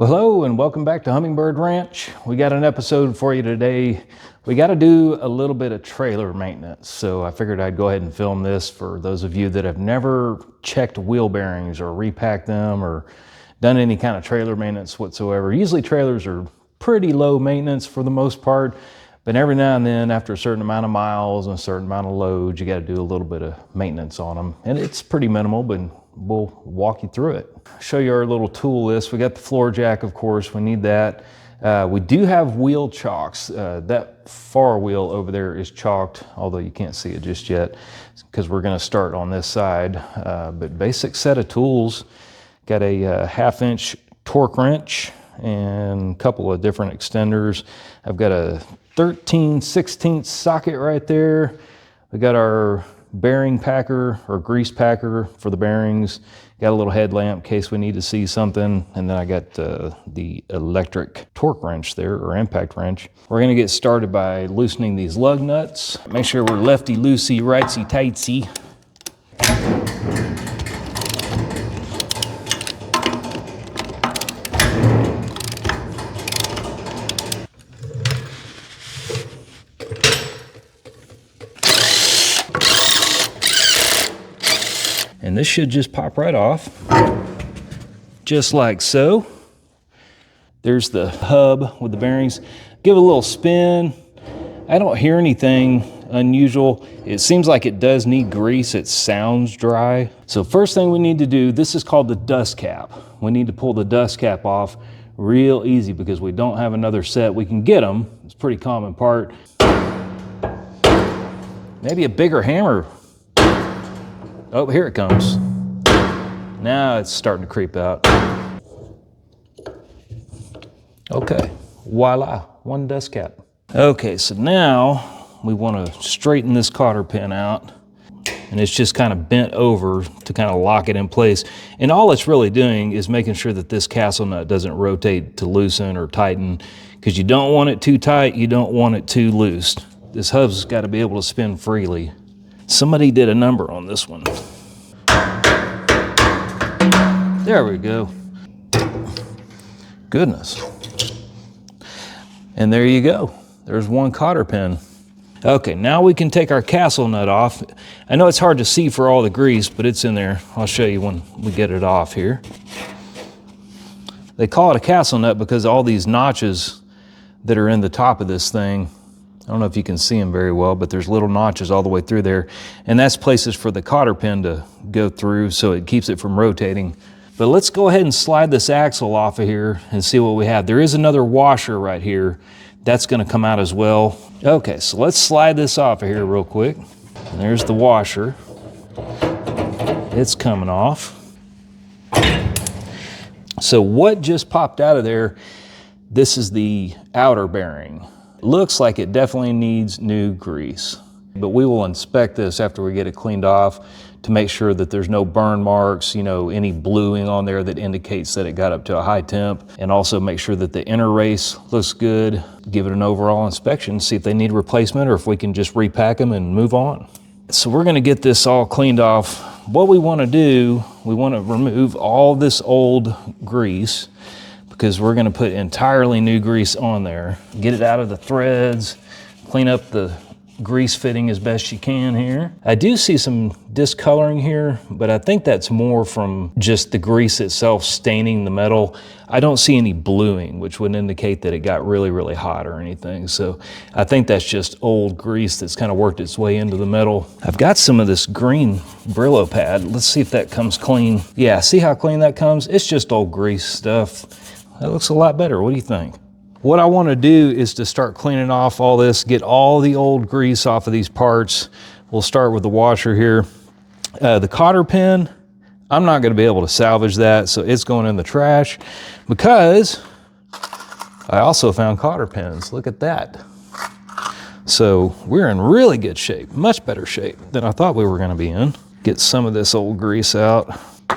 Well, hello and welcome back to Hummingbird Ranch. We got an episode for you today. We got to do a little bit of trailer maintenance, so I figured I'd go ahead and film this for those of you that have never checked wheel bearings or repacked them or done any kind of trailer maintenance whatsoever. Usually trailers are pretty low maintenance for the most part, but every now and then after a certain amount of miles and a certain amount of loads, you got to do a little bit of maintenance on them. And it's pretty minimal, but we'll walk you through it. Show you our little tool list. We got the floor jack, of course, we need that. We do have wheel chocks. That far wheel over there is chalked, although you can't see it just yet because we're going to start on this side. But basic set of tools. Got a 1/2-inch torque wrench and a couple of different extenders. I've got a 13/16 socket right there. We got our bearing packer or grease packer for the bearings. Got a little headlamp in case we need to see something. And then I got the electric torque wrench there, or impact wrench. We're gonna get started by loosening these lug nuts. Make sure we're lefty-loosey, rightsy-tightsy. And this should just pop right off, just like so. There's the hub with the bearings. Give it a little spin. I don't hear anything unusual. It seems like it does need grease. It sounds dry. So first thing we need to do, this is called the dust cap. We need to pull the dust cap off real easy because we don't have another set. We can get them. It's a pretty common part. Maybe a bigger hammer. Oh, here it comes. Now it's starting to creep out. Okay, voila, one dust cap. Okay, so now we want to straighten this cotter pin out. And it's just kind of bent over to kind of lock it in place. And all it's really doing is making sure that this castle nut doesn't rotate to loosen or tighten, because you don't want it too tight, you don't want it too loose. This hub's got to be able to spin freely. Somebody did a number on this one. There we go. Goodness. And there you go. There's one cotter pin. Okay, now we can take our castle nut off. I know it's hard to see for all the grease, but it's in there. I'll show you when we get it off here. They call it a castle nut because all these notches that are in the top of this thing, I don't know if you can see them very well, but there's little notches all the way through there. And that's places for the cotter pin to go through so it keeps it from rotating. But let's go ahead and slide this axle off of here and see what we have. There is another washer right here. That's gonna come out as well. Okay, so let's slide this off of here real quick. And there's the washer. It's coming off. So what just popped out of there, this is the outer bearing. Looks like it definitely needs new grease, but we will inspect this after we get it cleaned off to make sure that there's no burn marks, you know, any bluing on there that indicates that it got up to a high temp, and also make sure that the inner race looks good. Give it an overall inspection, see if they need replacement or if we can just repack them and move on. So we're gonna get this all cleaned off. What we wanna do, we wanna remove all this old grease, because we're gonna put entirely new grease on there. Get it out of the threads, clean up the grease fitting as best you can here. I do see some discoloring here, but I think that's more from just the grease itself staining the metal. I don't see any bluing, which would indicate that it got really, really hot or anything. So I think that's just old grease that's kind of worked its way into the metal. I've got some of this green Brillo pad. Let's see if that comes clean. Yeah, see how clean that comes? It's just old grease stuff. That looks a lot better. What do you think? What I want to do is to start cleaning off all this, get all the old grease off of these parts. We'll start with the washer here. The cotter pin, I'm not going to be able to salvage that, so it's going in the trash, because I also found cotter pins. Look at that. So we're in really good shape, much better shape than I thought we were going to be in. Get some of this old grease out.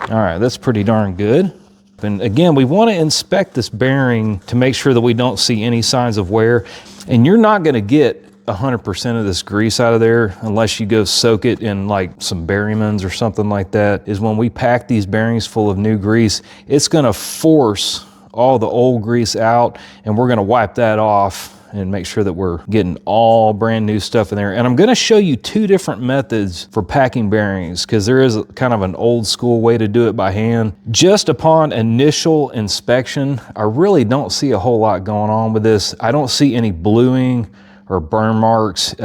All right, that's pretty darn good. And again, we want to inspect this bearing to make sure that we don't see any signs of wear. And you're not going to get 100% of this grease out of there unless you go soak it in like some Berryman's or something like that. Is when we pack these bearings full of new grease, it's going to force all the old grease out, and we're gonna wipe that off and make sure that we're getting all brand new stuff in there. And I'm gonna show you two different methods for packing bearings, because there is kind of an old school way to do it by hand. Just upon initial inspection, I really don't see a whole lot going on with this. I don't see any bluing or burn marks.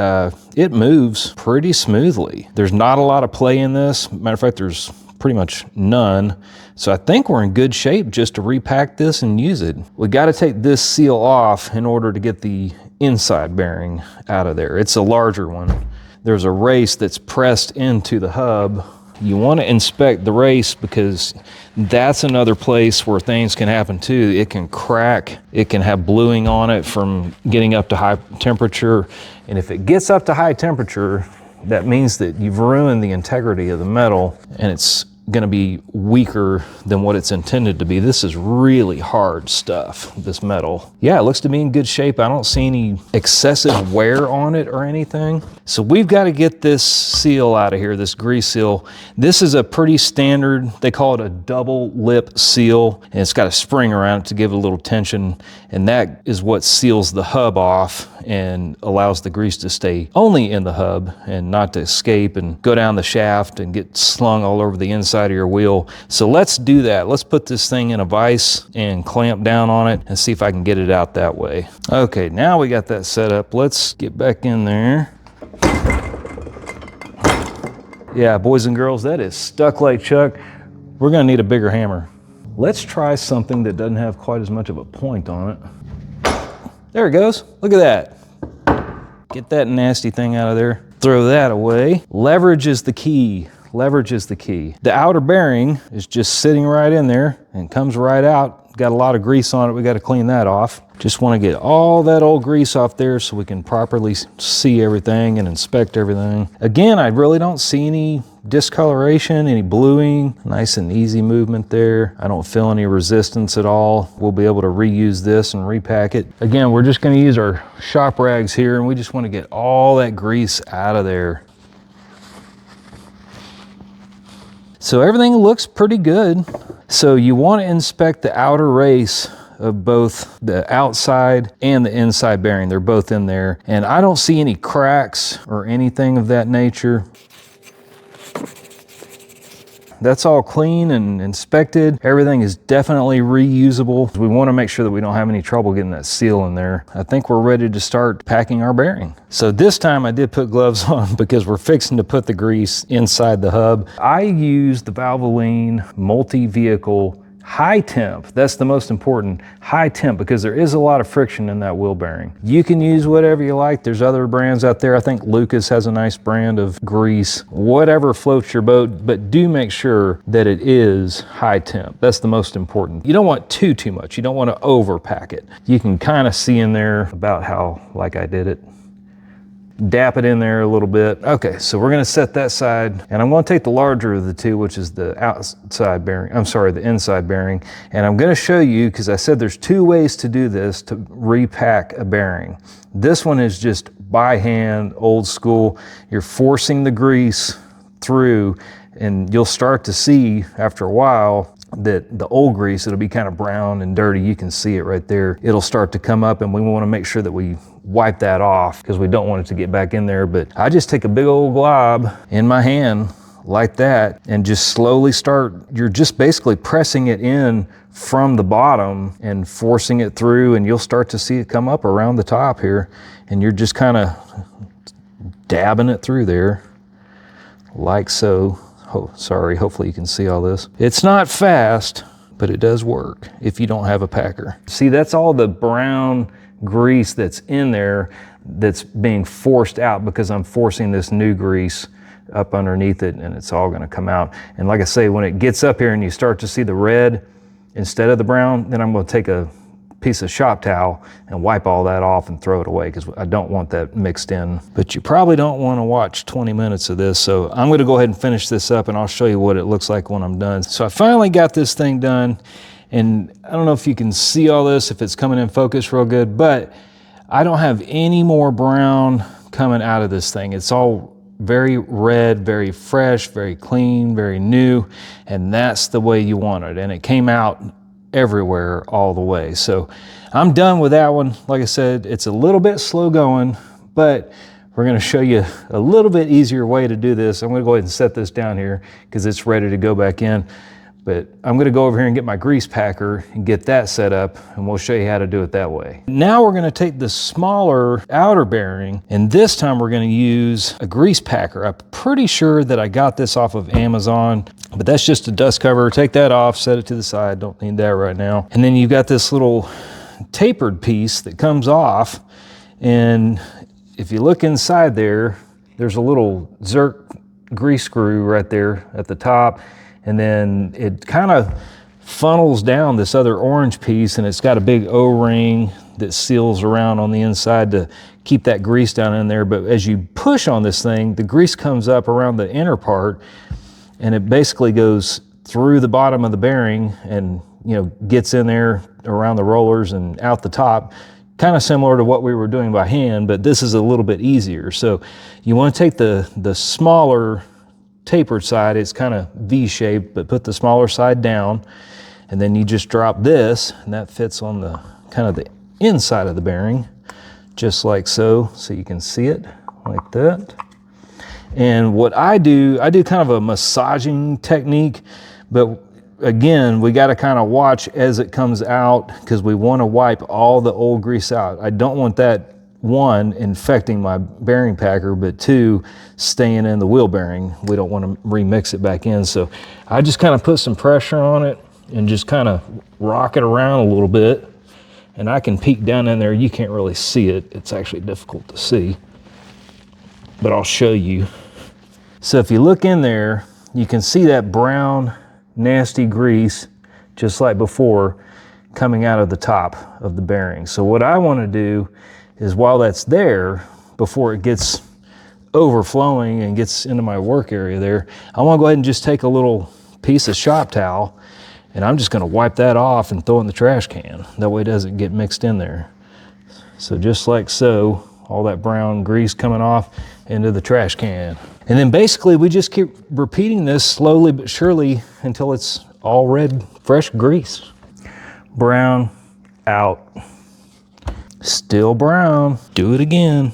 It moves pretty smoothly. There's not a lot of play in this. Matter of fact, there's pretty much none. So I think we're in good shape just to repack this and use it. We got to take this seal off in order to get the inside bearing out of there. It's a larger one. There's a race that's pressed into the hub. You want to inspect the race because that's another place where things can happen too. It can crack, it can have bluing on it from getting up to high temperature. And if it gets up to high temperature, that means that you've ruined the integrity of the metal, and it's going to be weaker than what it's intended to be. This is really hard stuff, this metal. Yeah, it looks to be in good shape. I don't see any excessive wear on it or anything. So we've got to get this seal out of here, this grease seal. This is a pretty standard, they call it a double lip seal, and it's got a spring around it to give it a little tension, and that is what seals the hub off and allows the grease to stay only in the hub and not to escape and go down the shaft and get slung all over the inside of your wheel. So let's do that. Let's put this thing in a vise and clamp down on it and see if I can get it out that way. Okay, now we got that set up. Let's get back in there. Yeah, boys and girls, that is stuck like Chuck. We're gonna need a bigger hammer. Let's try something that doesn't have quite as much of a point on it. There it goes. Look at that. Get that nasty thing out of there. Throw that away. Leverage is the key. Leverage is the key. The outer bearing is just sitting right in there and comes right out. Got a lot of grease on it. We got to clean that off. Just want to get all that old grease off there so we can properly see everything and inspect everything. Again, I really don't see any discoloration, any bluing. Nice and easy movement there. I don't feel any resistance at all. We'll be able to reuse this and repack it. Again, we're just going to use our shop rags here, and we just want to get all that grease out of there. So everything looks pretty good. So you want to inspect the outer race of both the outside and the inside bearing. They're both in there. And I don't see any cracks or anything of that nature. That's all clean and inspected. Everything is definitely reusable. We want to make sure that we don't have any trouble getting that seal in there. I think we're ready to start packing our bearing. So this time I did put gloves on because we're fixing to put the grease inside the hub. I used the Valvoline multi-vehicle high temp. That's the most important, high temp, because there is a lot of friction in that wheel bearing. You can use whatever you like. There's other brands out there. I think Lucas has a nice brand of grease. Whatever floats your boat, but do make sure that it is high temp. That's the most important. You don't want too much. You don't want to overpack it. You can kind of see in there about how, like I did it. Dap it in there a little bit. Okay, so we're gonna set that side, and I'm gonna take the larger of the two, which is the outside bearing, the inside bearing, and I'm gonna show you, because I said there's two ways to do this to repack a bearing. This one is just by hand, old school. You're forcing the grease through, and you'll start to see after a while that the old grease, it'll be kind of brown and dirty. You can see it right there. It'll start to come up, and we want to make sure that we wipe that off because we don't want it to get back in there. But I just take a big old glob in my hand like that and just slowly start, you're just basically pressing it in from the bottom and forcing it through, and you'll start to see it come up around the top here, and you're just kind of dabbing it through there like so. Oh, sorry, hopefully you can see all this. It's not fast, but it does work if you don't have a packer. See, that's all the brown grease that's in there that's being forced out because I'm forcing this new grease up underneath it, and it's all gonna come out. And like I say, when it gets up here and you start to see the red instead of the brown, then I'm gonna take a piece of shop towel and wipe all that off and throw it away because I don't want that mixed in. But you probably don't want to watch 20 minutes of this, so I'm going to go ahead and finish this up and I'll show you what it looks like when I'm done. So I finally got this thing done, and I don't know if you can see all this, if it's coming in focus real good, but I don't have any more brown coming out of this thing. It's all very red, very fresh, very clean, very new, and that's the way you want it. And it came out everywhere all the way. So I'm done with that one. Like I said, it's a little bit slow going, but we're going to show you a little bit easier way to do this. I'm going to go ahead and set this down here because it's ready to go back in. But I'm going to go over here and get my grease packer and get that set up, and we'll show you how to do it that way. Now we're going to take the smaller outer bearing, and this time we're going to use a grease packer. I'm pretty sure that I got this off of Amazon, but that's just a dust cover. Take that off, set it to the side. Don't need that right now. And then you've got this little tapered piece that comes off, and if you look inside there, there's a little Zerk grease screw right there at the top. And then it kind of funnels down this other orange piece, and it's got a big O-ring that seals around on the inside to keep that grease down in there. But as you push on this thing, the grease comes up around the inner part, and it basically goes through the bottom of the bearing and, you know, gets in there around the rollers and out the top. Kind of similar to what we were doing by hand, but this is a little bit easier. So you want to take the smaller tapered side, it's kind of V-shaped, but put the smaller side down, and then you just drop this, and that fits on the kind of the inside of the bearing, just like so. So you can see it like that. And what I do kind of a massaging technique, but again, we got to kind of watch as it comes out because we want to wipe all the old grease out. I don't want that, one, infecting my bearing packer, but two, staying in the wheel bearing. We don't want to remix it back in. So I just kind of put some pressure on it and just kind of rock it around a little bit. And I can peek down in there. You can't really see it. It's actually difficult to see, but I'll show you. So if you look in there, you can see that brown, nasty grease, just like before, coming out of the top of the bearing. So what I want to do is, while that's there, before it gets overflowing and gets into my work area there, I want to go ahead and just take a little piece of shop towel, and I'm just going to wipe that off and throw it in the trash can. That way it doesn't get mixed in there. So just like so, all that brown grease coming off into the trash can. And then basically we just keep repeating this slowly but surely until it's all red, fresh grease. Brown out. Still brown. Do it again.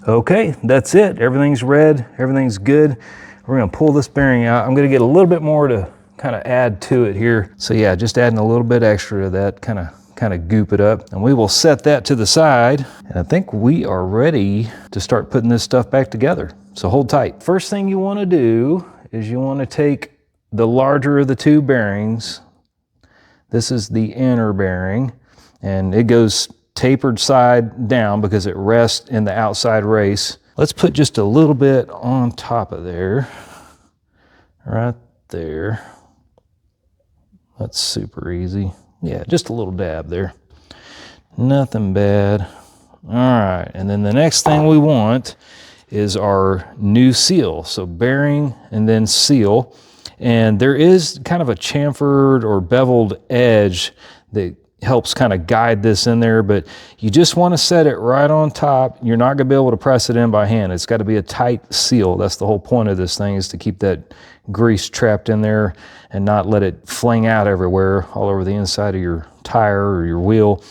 Okay, that's it. Everything's red, everything's good. We're gonna pull this bearing out. I'm gonna get a little bit more to kind of add to it here. So yeah, just adding a little bit extra to that, kind of goop it up. And we will set that to the side. And I think we are ready to start putting this stuff back together. So hold tight. First thing you wanna do is you wanna take the larger of the two bearings. This is the inner bearing, and it goes tapered side down because it rests in the outside race. Let's put just a little bit on top of there, right there. That's super easy. Yeah, just a little dab there. Nothing bad. All right, and then the next thing we want is our new seal. So bearing and then seal. And there is kind of a chamfered or beveled edge that helps kind of guide this in there, but you just want to set it right on top. You're not going to be able to press it in by hand. It's got to be a tight seal. That's the whole point of this thing, is to keep that grease trapped in there and not let it fling out everywhere all over the inside of your tire or your wheel.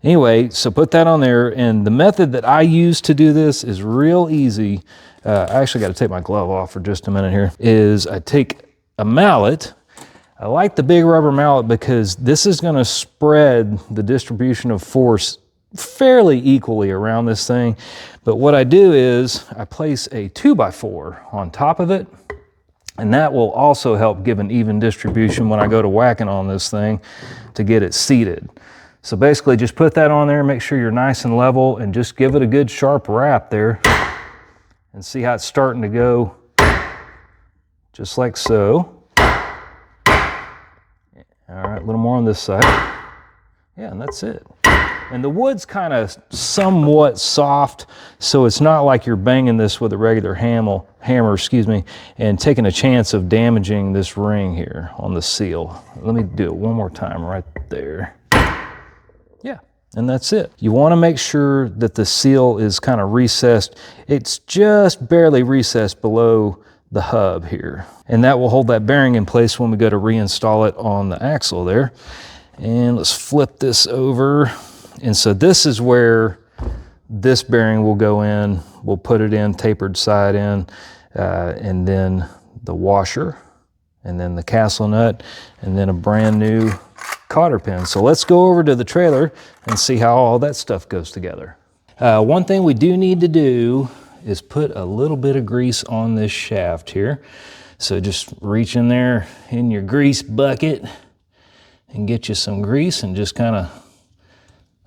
Anyway, so put that on there, and the method that I use to do this is real easy. I actually got to take my glove off for just a minute here. Is I take a mallet. I like the big rubber mallet because this is going to spread the distribution of force fairly equally around this thing. But what I do is I place a 2x4 on top of it, and that will also help give an even distribution when I go to whacking on this thing to get it seated. So basically just put that on there, make sure you're nice and level, and just give it a good sharp wrap there and see how it's starting to go, just like so. All right, a little more on this side. Yeah, and that's it. And the wood's kind of somewhat soft, so it's not like you're banging this with a regular hammer, and taking a chance of damaging this ring here on the seal. Let me do it one more time right there. Yeah, and that's it. You want to make sure that the seal is kind of recessed. It's just barely recessed below the hub here. And that will hold that bearing in place when we go to reinstall it on the axle there. And let's flip this over. And so this is where this bearing will go in. We'll put it in, tapered side in, and then the washer, and then the castle nut, and then a brand new cotter pin. So let's go over to the trailer and see how all that stuff goes together. One thing we do need to do is put a little bit of grease on this shaft here. So just reach in there in your grease bucket and get you some grease and just kind of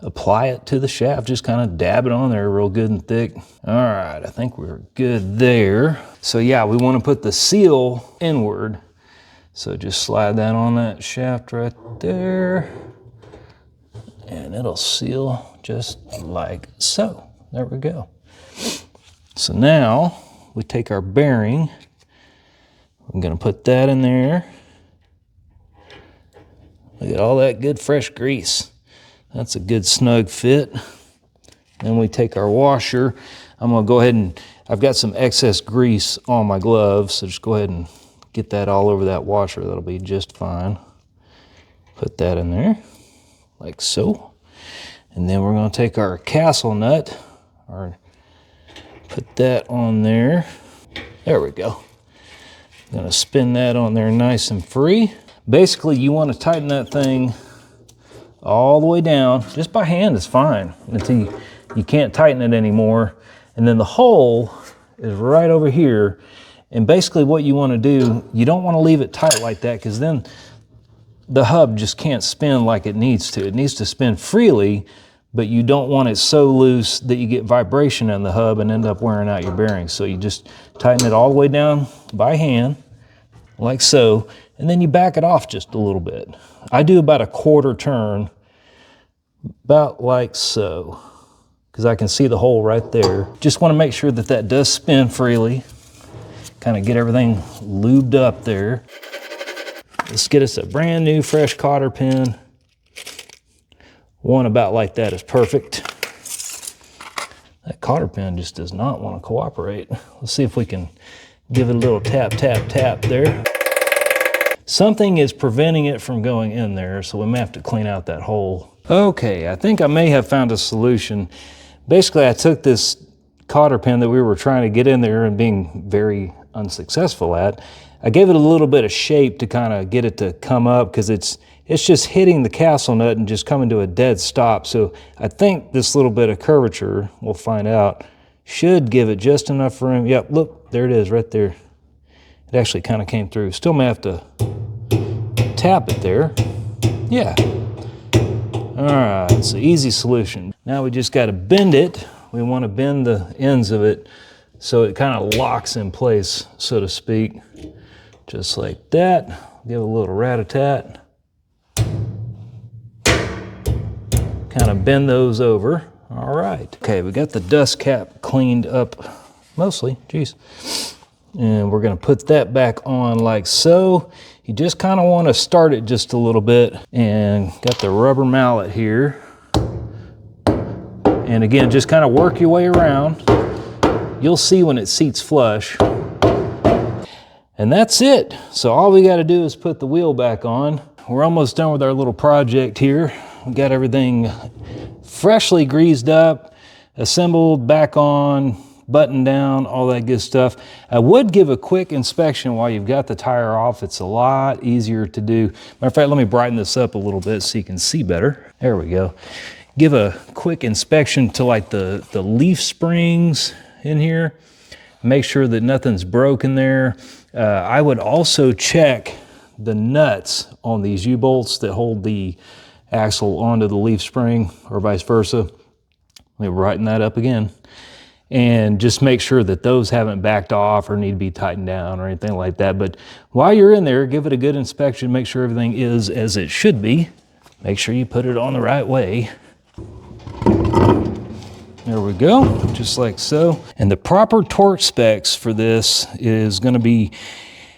apply it to the shaft. Just kind of dab it on there real good and thick. All right, I think we're good there. So yeah, we want to put the seal inward. So just slide that on that shaft right there, and it'll seal just like so. There we go. So now we take our bearing. I'm gonna put that in there. Look at all that good fresh grease. That's a good snug fit. Then we take our washer. I'm gonna go ahead and, I've got some excess grease on my gloves, so just go ahead and get that all over that washer. That'll be just fine. Put that in there, like so. And then we're gonna take our castle nut, or put that on there. There we go. I'm gonna spin that on there nice and free. Basically, you wanna tighten that thing all the way down. Just by hand is fine until you can't tighten it anymore. And then the hole is right over here. And basically what you want to do, you don't want to leave it tight like that, because then the hub just can't spin like it needs to. It needs to spin freely, but you don't want it so loose that you get vibration in the hub and end up wearing out your bearings. So you just tighten it all the way down by hand, like so, and then you back it off just a little bit. I do about a quarter turn, about like so, because I can see the hole right there. Just want to make sure that that does spin freely. Kind of get everything lubed up there. Let's get us a brand new fresh cotter pin. One about like that is perfect. That cotter pin just does not want to cooperate. Let's see if we can give it a little tap, tap, tap there. Something is preventing it from going in there, so we may have to clean out that hole. Okay, I think I may have found a solution. Basically, I took this cotter pin that we were trying to get in there and being very unsuccessful at. I gave it a little bit of shape to kind of get it to come up, because it's just hitting the castle nut and just coming to a dead stop. So I think this little bit of curvature, we'll find out, should give it just enough room. Yep, look, there it is right there. It actually kind of came through. Still may have to tap it there. Yeah. All right, it's an easy solution. Now we just got to bend it. We want to bend the ends of it so it kind of locks in place, so to speak. Just like that. Give it a little rat-a-tat. Kind of bend those over. All right. Okay, we got the dust cap cleaned up mostly. Jeez. And we're going to put that back on like so. You just kind of want to start it just a little bit, and got the rubber mallet here. And again, just kind of work your way around. You'll see when it seats flush. And that's it. So all we got to do is put the wheel back on. We're almost done with our little project here. We got everything freshly greased up, assembled, back on, button down, all that good stuff. I would give a quick inspection while you've got the tire off. It's a lot easier to do. Matter of fact, let me brighten this up a little bit so you can see better. There we go. Give a quick inspection to like the leaf springs in here. Make sure that nothing's broken there. I would also check the nuts on these U-bolts that hold the axle onto the leaf spring, or vice versa. Let me brighten that up again. And just make sure that those haven't backed off or need to be tightened down or anything like that. But while you're in there, give it a good inspection, make sure everything is as it should be. Make sure you put it on the right way. There we go, just like so. And the proper torque specs for this is gonna be,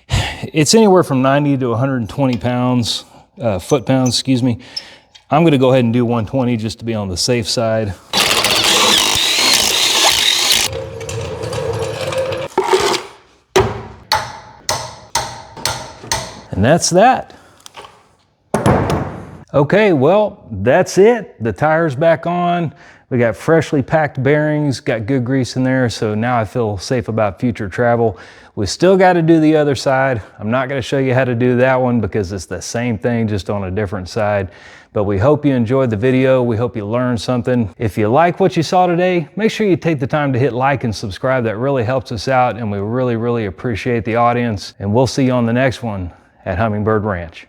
it's anywhere from 90 to 120 pounds, foot-pounds, excuse me. I'm gonna go ahead and do 120 just to be on the safe side. And that's that. Okay, well, that's it. The tire's back on. We got freshly packed bearings, got good grease in there, so now I feel safe about future travel. We still got to do the other side. I'm not going to show you how to do that one because it's the same thing, just on a different side. But we hope you enjoyed the video. We hope you learned something. If you like what you saw today, make sure you take the time to hit like and subscribe. That really helps us out, and we really, really appreciate the audience. And we'll see you on the next one at Hummingbird Ranch.